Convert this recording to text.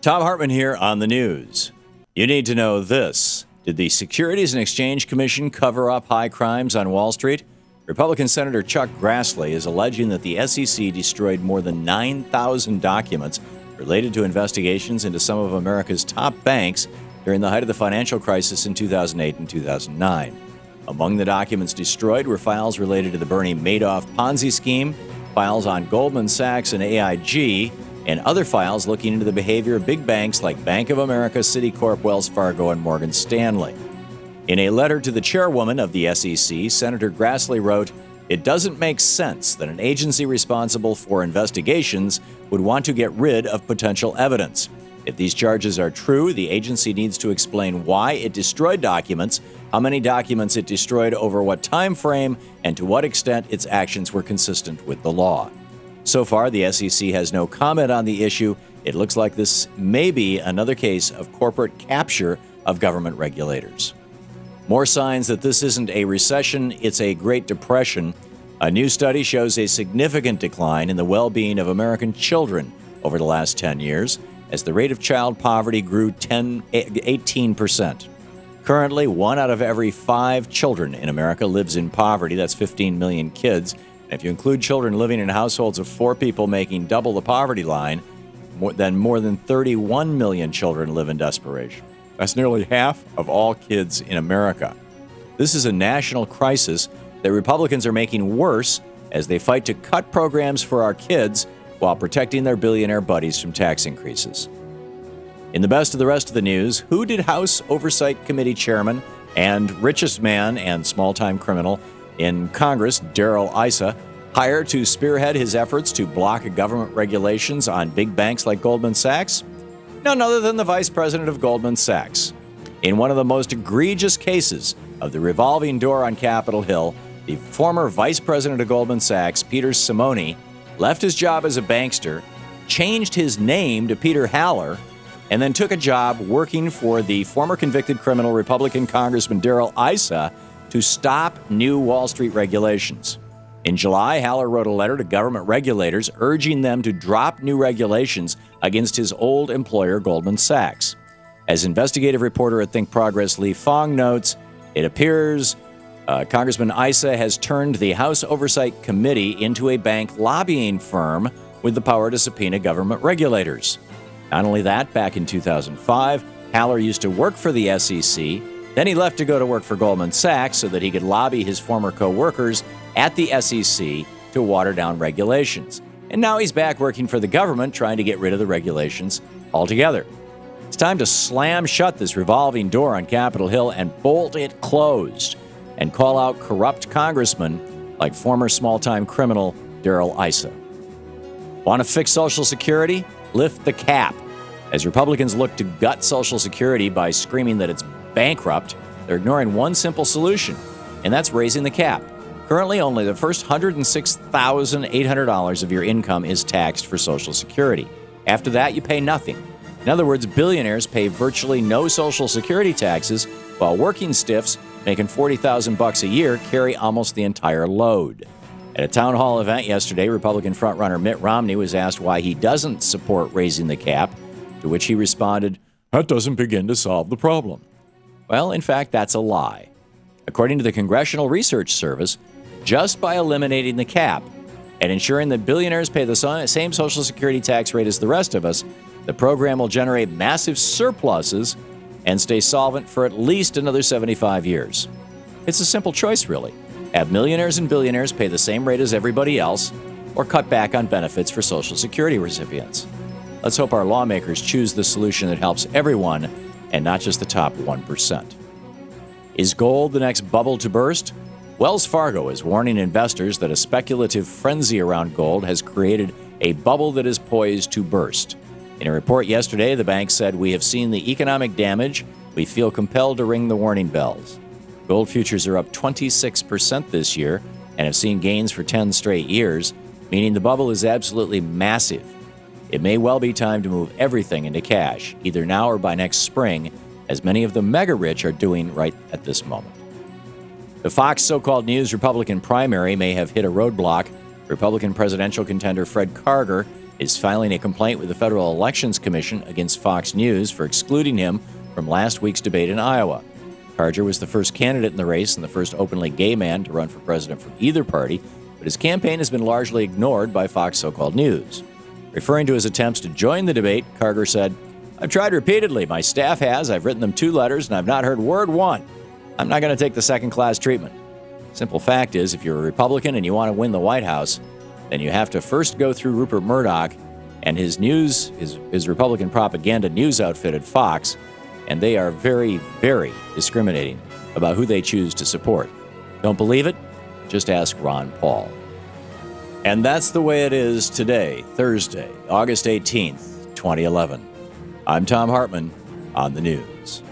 Thom Hartmann here on the news. You need to know this. Did the Securities and Exchange Commission cover up high crimes on Wall Street? Republican Senator Chuck Grassley is alleging that the SEC destroyed more than 9,000 documents related to investigations into some of America's top banks during the height of the financial crisis in 2008 and 2009. Among the documents destroyed were files related to the Bernie Madoff Ponzi scheme, files on Goldman Sachs and AIG, and other files looking into the behavior of big banks like Bank of America, Citicorp, Wells Fargo, and Morgan Stanley. In a letter to the chairwoman of the SEC, Senator Grassley wrote, "It doesn't make sense that an agency responsible for investigations would want to get rid of potential evidence. If these charges are true, the agency needs to explain why it destroyed documents, how many documents it destroyed over what time frame, and to what extent its actions were consistent with the law." So far, the SEC has no comment on the issue. It looks like this may be another case of corporate capture of government regulators. More signs that this isn't a recession, it's a Great Depression. A new study shows a significant decline in the well-being of American children over the last 10 years, as the rate of child poverty grew 18%. Currently, 1 out of every 5 children in America lives in poverty. That's 15 million kids. If you include children living in households of 4 people making double the poverty line, more than 31 million children live in desperation. That's nearly half of all kids in America. This is a national crisis that Republicans are making worse as they fight to cut programs for our kids while protecting their billionaire buddies from tax increases. In the best of the rest of the news, who did House Oversight Committee Chairman and richest man and small-time criminal in Congress, Darrell Issa, hire to spearhead his efforts to block government regulations on big banks like Goldman Sachs? None other than the vice president of Goldman Sachs. In one of the most egregious cases of the revolving door on Capitol Hill, the former vice president of Goldman Sachs, Peter Simoni, left his job as a bankster, changed his name to Peter Haller, and then took a job working for the former convicted criminal Republican Congressman Darrell Issa to stop new Wall Street regulations. In July, Haller wrote a letter to government regulators urging them to drop new regulations against his old employer, Goldman Sachs. As investigative reporter at Think Progress Lee Fong notes, it appears Congressman Issa has turned the House Oversight Committee into a bank lobbying firm with the power to subpoena government regulators. Not only that, back in 2005, Haller used to work for the SEC. Then he left to go to work for Goldman Sachs so that he could lobby his former co-workers at the SEC to water down regulations. And now he's back working for the government, trying to get rid of the regulations altogether. It's time to slam shut this revolving door on Capitol Hill and bolt it closed, and call out corrupt congressmen like former small-time criminal Darrell Issa. Want to fix Social Security? Lift the cap. As Republicans look to gut Social Security by screaming that it's bankrupt, they're ignoring one simple solution, and that's raising the cap. Currently, only the first $106,800 of your income is taxed for Social Security. After that, you pay nothing. In other words, billionaires pay virtually no Social Security taxes, while working stiffs making $40,000 a year carry almost the entire load. At a town hall event yesterday, Republican frontrunner Mitt Romney was asked why he doesn't support raising the cap, to which he responded, "That doesn't begin to solve the problem." Well, in fact, that's a lie. According to the Congressional Research Service, just by eliminating the cap and ensuring that billionaires pay the same Social Security tax rate as the rest of us, the program will generate massive surpluses and stay solvent for at least another 75 years. It's a simple choice, really. Have millionaires and billionaires pay the same rate as everybody else, or cut back on benefits for Social Security recipients. Let's hope our lawmakers choose the solution that helps everyone and not just the top 1%. Is gold the next bubble to burst? Wells Fargo is warning investors that a speculative frenzy around gold has created a bubble that is poised to burst. In a report yesterday, the bank said, "We have seen the economic damage. We feel compelled to ring the warning bells." Gold futures are up 26% this year and have seen gains for 10 straight years, meaning the bubble is absolutely massive. It may well be time to move everything into cash, either now or by next spring, as many of the mega-rich are doing right at this moment. The Fox so-called News Republican primary may have hit a roadblock. Republican presidential contender Fred Karger is filing a complaint with the Federal Elections Commission against Fox News for excluding him from last week's debate in Iowa. Karger was the first candidate in the race and the first openly gay man to run for president from either party, but his campaign has been largely ignored by Fox so-called news. Referring to his attempts to join the debate, Karger said, "I've tried repeatedly. My staff has. I've written them 2 letters, and I've not heard word one. I'm not going to take the second-class treatment." Simple fact is, if you're a Republican and you want to win the White House, then you have to first go through Rupert Murdoch and his Republican propaganda news outfit at Fox, and they are very, very discriminating about who they choose to support. Don't believe it? Just ask Ron Paul. And that's the way it is today, Thursday, August 18th, 2011. I'm Thom Hartmann on the news.